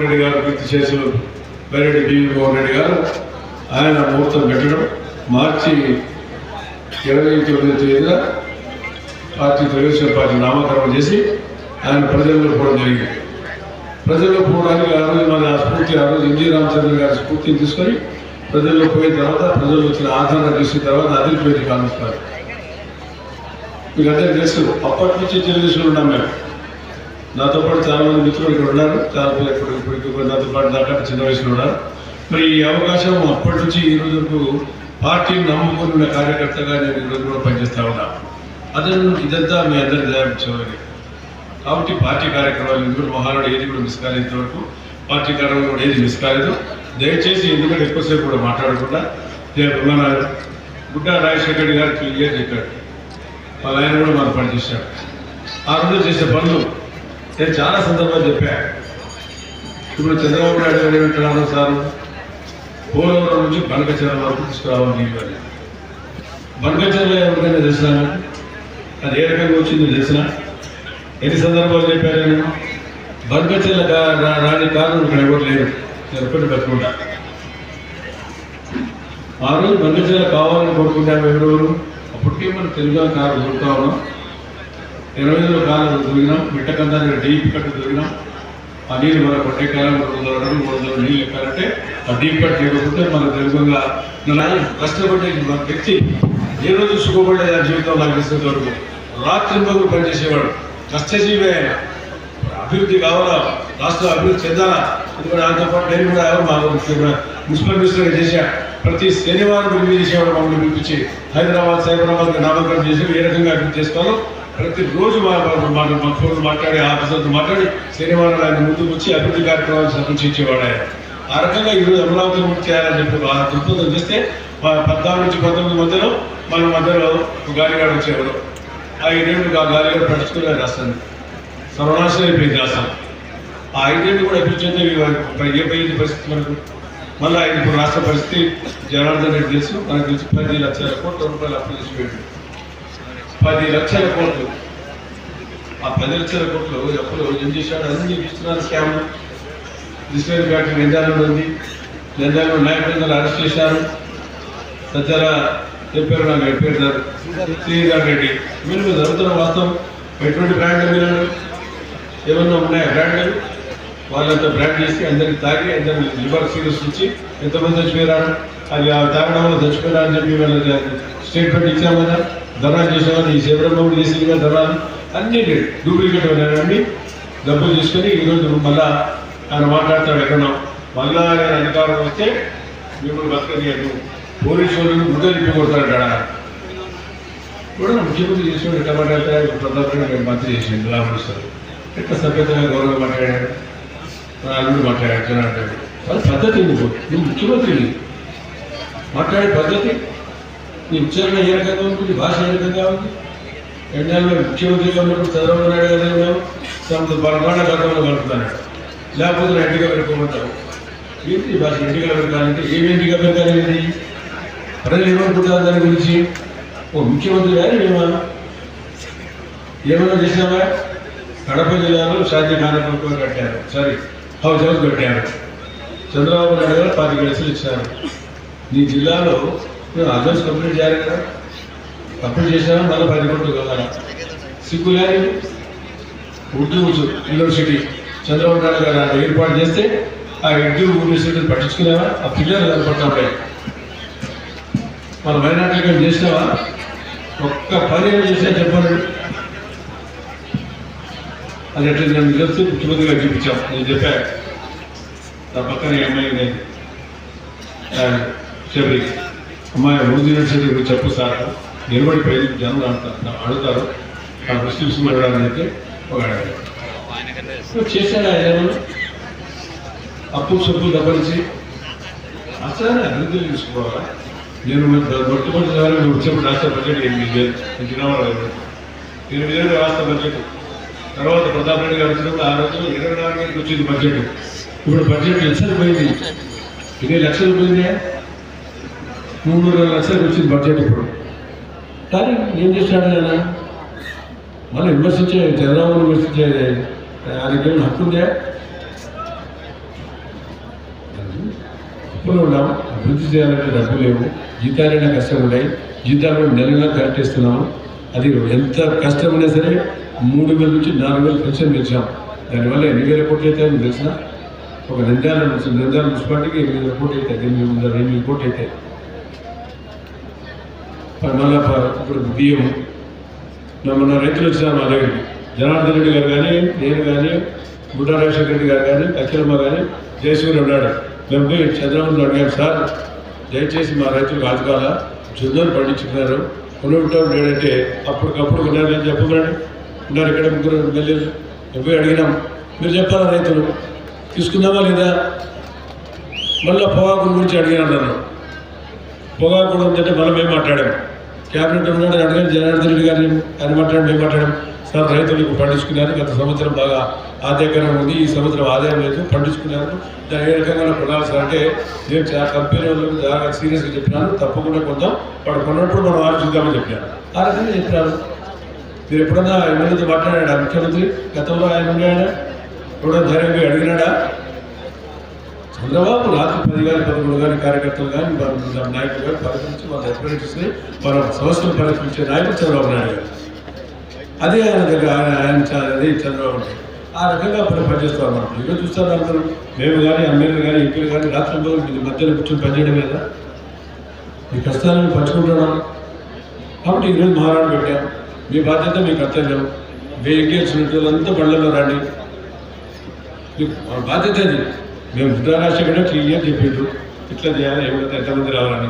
రెడ్డి గారు కీర్తి చేసిన బైరెడ్డి బివి మోహన్ రెడ్డి గారు ఆయన ముహూర్తం పెట్టడం మార్చి 29వ తేదీన తెలుగుదేశం పార్టీ నామకరణం చేసి ఆయన ప్రజల్లో పోవడం జరిగింది. ప్రజల్లో పోవడానికి ఆ రోజు మన స్ఫూర్తి ఆ రోజు ఎన్జీ రామచంద్ర గారి స్ఫూర్తిని తీసుకొని ప్రజల్లో పోయిన తర్వాత ప్రజలు వచ్చిన ఆదరణ చూసిన తర్వాత అదిరిపోయింది కాంగ్రెస్ పార్టీ. మీకు అందరికీ తెలుసు, అప్పటి నుంచి తెలుగుదేశంలో ఉన్నాం మేము. నాతో పాటు చాలా మంది మిత్రులు ఇక్కడ ఉన్నారు, చాలా ఇప్పుడు నాతో పాటు దాకా చిన్న వయసులో ఉన్నారు. మరి ఈ అవకాశం అప్పటి నుంచి ఈ రోజు వరకు పార్టీని నమ్ముకుని ఉన్న కార్యకర్తగా నేను ఈరోజు కూడా పనిచేస్తా ఉన్నా. ఇదంతా మీ అందరి దయాపించేవారి కాబట్టి పార్టీ కార్యక్రమాలు ఎందుకు మహానాడు ఏది కూడా మిస్ కాలేదు వరకు పార్టీ కార్యక్రమం కూడా ఏది మిస్ కాలేదు. దయచేసి ఎందుకంటే ఎక్కువసేపు కూడా మాట్లాడకుండా మన గుడ్డ రాజశేఖర రెడ్డి గారు క్లియర్ చెప్పాడు, వాళ్ళ ఆయన కూడా మనం పనిచేశాడు. ఆ రోజు చేసే పనులు నేను చాలా సందర్భాలు చెప్పా. ఇప్పుడు చంద్రబాబు నాయుడు గారు ఏమంటున్నాను సార్, పోలవరం నుంచి బనకచెర్ల వరకు తీసుకురావాలి నీళ్ళు అని. బనకచెర్ల ఎవరికైనా తెలిసినా, అది ఏ రకంగా వచ్చిందో తెలిసినా, ఎన్ని సందర్భాలు చెప్పారు నేను. బనకచెర్ల రాని కారణం ఇక్కడ ఎవరు లేరు, నేను ఒక్కటి పెట్టుకుంటా. ఆ రోజు బనకచెర్ల కావాలని కోరుకుంటాము ఎవరెవరు. అప్పటికే మనం తెలుగుగా కారు దొరుకుతా ఉన్నాం. 20 కాలం దొరికినాం, మిట్టకందాన్ని డీప్ కట్టు దొరికినాం. ఆ నీళ్ళు మన కొట్టే కాలం 300 నీళ్ళు ఎక్కాలంటే ఆ డీప్ కట్ లేకపోతే మన తెలుగుగా కష్టపడే మన వ్యక్తి ఏ రోజు సుఖపడే జీవితం నాకు తెలిసినంత వరకు రాత్రి పగులు పనిచేసేవాడు. కష్టజీవి ఆయన. అభివృద్ధి కావాలా, రాష్ట్ర అభివృద్ధి చెందాలా, ఎందుకంటే ఆయనతో పాటు నేను కూడా మా మున్సిపల్ మినిస్టర్గా చేశా. ప్రతి శనివారం రివ్యూ చేసేవాడు, మమ్మల్ని పిలిపించి హైదరాబాద్ సైబరాబాద్ నామకరణం చేసి ఏ రకంగా అభివృద్ధి చేసుకోవాలో ప్రతిరోజు మా ఫోన్ మాట్లాడి ఆఫీసర్తో మాట్లాడి శనివారం ఆయన ముందుకు వచ్చి అభివృద్ధి కార్యక్రమాలు సమీక్షించేవాడు ఆయన. ఆ రకంగా ఈరోజు అమరావతి పూర్తి చేయాలని చెప్పి ఆ దృక్పథం చేస్తే 14 నుంచి 19 మధ్యలో మన మధ్యలో గాలిగాడు వచ్చేవాడు. ఆ 5 ఏళ్ళు ఆ గాలిగాడు పట్టించుకునే రాష్ట్రాన్ని సర్వనాశనం అయిపోయింది రాష్ట్రం. ఆ 5 ఏళ్ళు కూడా ఎప్పుడు ఏ పరిస్థితి మనకు. మళ్ళీ ఇప్పుడు రాష్ట్ర పరిస్థితి జనార్దన్ రెడ్డి తెలుసు, మనకు తెలిసి 10 లక్షల కోట్ల రూపాయలు అప్పు చేసి పెట్టాడు. 10 లక్షల కోట్లు. ఆ 10 లక్షల కోట్లు ఎప్పుడు ఏం చేశాడు, అన్ని ఇస్తున్నారు స్కామ్లు. డిస్టరీ ఫ్యాక్టరీ నిందాలలో ఉంది, నిందాలలో నాయకులు అరెస్ట్ చేశారు. సజ్జల చెప్పారు, నాకు చెప్పారు శ్రీధర్ రెడ్డి. మీరు జరుగుతున్న వాస్తవం ఎటువంటి బ్రాండ్ అమ్మినాడు, ఏమన్నా ఉన్నాయా బ్రాండ్లు? వాళ్ళంతా బ్రాండ్ చేసి అందరికి తాగి అందరినీ లివర్ సీరియస్ ఇచ్చి ఎంతమంది చచ్చిపోయారు, అది తాగడం వల్ల చచ్చిపోయారు అని చెప్పి వాళ్ళ స్టేట్మెంట్ ఇచ్చాము కదా. ధర్నా చేసేవాళ్ళు ఈ శబరిమల చేసి ధర్నాలు అన్ని డూప్లికేట్ అన్నీ డబ్బులు తీసుకొని ఈరోజు మళ్ళా ఆయన మాట్లాడతాడు ఎక్కడో. మళ్ళా ఆయన అధికారం వస్తే మిమ్మల్ని బతకనియదు, పోలీసు వాళ్ళు ముద్ద తిప్పి కొడతాడు. కూడా ముఖ్యమంత్రి చేసినట్టు ఎట్లా మాట్లాడతారు, ప్రధానమంత్రి మంత్రి చేసింది రామకృష్ణ ఎట్లా సభ్యతగా గౌరవం మాట్లాడాడు, అల్లుడు మాట్లాడాడు జనార్దన్. వాళ్ళ పద్ధతి నువ్వు ముఖ్యమంత్రిని మాట్లాడే పద్ధతి, నీ ఉచ్చారణ ఏ రకంగా ఉంటుంది, భాష ఏ రకంగా ఉంది. ఎన్నాళ్ళు ముఖ్యమంత్రిగా ఉన్నప్పుడు చంద్రబాబు నాయుడు గారు మేము బలమాన గతంలో కలుపుతున్నాడు, లేకపోతే ఇంటిగా పెట్టుకోమంటారు. ఏంటి భాష ఇంటిగా పెరగాలంటే ఏమి ఇంటిగా పెరగాలి, ప్రజలు ఏమనుకుంటారు దాని గురించి. ఓ ముఖ్యమంత్రి గారు ఏమన్నా చేసినామా? కడప జిల్లాలో షాదీ కార్యక్రమం కట్టారు, హౌస్ కట్టారు. చంద్రబాబు నాయుడు గారు 10 లక్షలు ఇచ్చారు. నీ జిల్లాలో అడ్వాన్స్ కంప్లీట్ చేయాలి కదా, కంప్లీట్ చేసినా మళ్ళీ 10 కోట్లు కావాలి. సిగ్గులేని ఉర్దూ యూనివర్సిటీ చంద్రబాబు నాయుడు గారు ఏర్పాటు చేస్తే ఆ ఉర్దూ యూనివర్సిటీని పట్టించుకునేవా? ఆ పిల్లలు కనపడతాయి. మన మైనార్టీగా చేసినావా? ఒక్క 10 ఏళ్ళు చేసినా చెప్పండి. అది ఎట్లా నేను తెలుసు, ముఖ్యమంత్రిగా చూపించాం. నేను చెప్పా, నా పక్కన అమ్మాయి శబరి అమ్మాయి ఉర్దూ యూనివర్సిటీ గురించి చెప్పు సార్, నిలబడిపోయి జనం అడుగుతారు, ఆ ముస్లిమ్స్ అడగాలని చెప్పి ఒక చేశాడు. ఆయన అప్పు సొప్పులు దబ్బలించి అసలు అభివృద్ధి తీసుకోవాలా. నేను మొట్టమొదటి వచ్చేప్పుడు రాష్ట్ర బడ్జెట్ 8,000 రాష్ట్ర బడ్జెట్. తర్వాత ప్రతాప్ రెడ్డి గారు వచ్చినప్పుడు ఆ రోజు 24,000 వచ్చింది బడ్జెట్. ఇప్పుడు బడ్జెట్ లక్షలు పోయింది, 20 లక్షలు పోయింది, 300 లక్షలకు వచ్చింది బడ్జెట్ ఇప్పుడు. కానీ ఏం చేశాడు ఆయన? మళ్ళీ విమర్శించే చంద్రబాబు విమర్శించే ఆయనకేమైనా హక్కు ఉందా? అప్పులు ఉన్నాం, అభివృద్ధి చేయాలంటే డబ్బు లేవు, జీతాలైనా కష్టం ఉన్నాయి, జీతాలు నెలలో కరెక్ట్ ఇస్తున్నాము. అది ఎంత కష్టమైనా సరే 3,000 నుంచి 4,000 పెన్షన్ పెంచాం. దానివల్ల ఎన్ని వేల కోట్లు అవుతాయని తెలిసిన ఒక నంద్యాల మున్సిపాలిటీకి 8,000 కోట్లు అవుతాయి, 8,000 కోట్లు అవుతాయి. మళ్ళీ ఇప్పుడు బియ్యం మన రైతులు వచ్చినారు మా దగ్గరికి, జనార్దన్ రెడ్డి గారు కానీ, నేను కానీ, బుడ్డా రాజశేఖర రెడ్డి గారు కానీ, అఖిలమ్మ కానీ, జయసూర్య ఉన్నాడు. మేము పోయి చంద్రబాబు అడిగాము, సార్ దయచేసి మా రైతులకు ఆదుకోవాలా, జొన్నలు పండించుకున్నారు, కొనుగోలు లేదంటే అప్పటికప్పుడు ఉన్నారు అని చెప్పమని ఉన్నారు. ఇక్కడ 3 ఎమ్మెల్యేలు పోయి అడిగినాం, మీరు చెప్పాలా రైతులు తీసుకుందామా లేదా. మళ్ళీ పొగాకు గురించి అడిగినాను, నన్ను పొగాకు కూడా ఉందంటే మళ్ళీ మేము మాట్లాడాము. క్యాబినెట్ ఉన్నాడు అడిగాను, జనార్దన్ రెడ్డి గారిని ఆయన మాట్లాడి మేము మాట్లాడాం. సార్ రైతులకు పండించుకున్నారు, గత సంవత్సరం బాగా ఆదాయకరంగా ఉంది, ఈ సంవత్సరం ఆదాయం లేదు, పండించుకున్నారు, దాని ఏ రకంగా కొనాలి సార్ అంటే నేను చాలా కంపెనీ వాళ్ళకి చాలా సీరియస్గా చెప్పినాను, తప్పకుండా కొందాం, వాడు కొన్నప్పుడు మనం ఆలోచిద్దామని చెప్పినాను. ఆ రకంగా చెప్పినాను. మీరు ఎప్పుడన్నా ఎమ్మెల్యేతో మాట్లాడాడా ముఖ్యమంత్రి? గతంలో ఆయన ఉన్నాడా? ఎప్పుడన్నా ధైర్యంగా అడిగినాడా? చంద్రబాబు రాత్రి 10 కానీ 11 కానీ కార్యకర్తలు కానీ నాయకులు కానీ పరిశీలించి వాళ్ళ రిప్రజెంటేటివ్స్ని మన సమస్యలు పరిశీలించే నాయకుడు చంద్రబాబు నాయుడు గారు. అదే ఆయన దగ్గర అదే చంద్రబాబు నాయుడు ఆ రకంగా పనిచేస్తూ ఉన్నాం. ఈరోజు చూస్తారు అందరూ, మేము కానీ ఎమ్మెల్యేలు కానీ ఎంపీలు కానీ రాష్ట్రంలో మధ్యలో కూర్చొని పనిచేయడం మీద మీ కష్టాలను పంచుకుంటున్నాం. కాబట్టి ఈరోజు మహానాడు పెట్టాం. మీ బాధ్యత మీ కర్తవ్యం. వెహికల్స్ అంతా బండ్లలో రండి, బాధ్యత అది. మేము బుద్ధ రాష్ట్ర క్లియర్ చెప్పిండ్రు, ఇట్లా చేయాలి, ఎంతమంది రావాలని.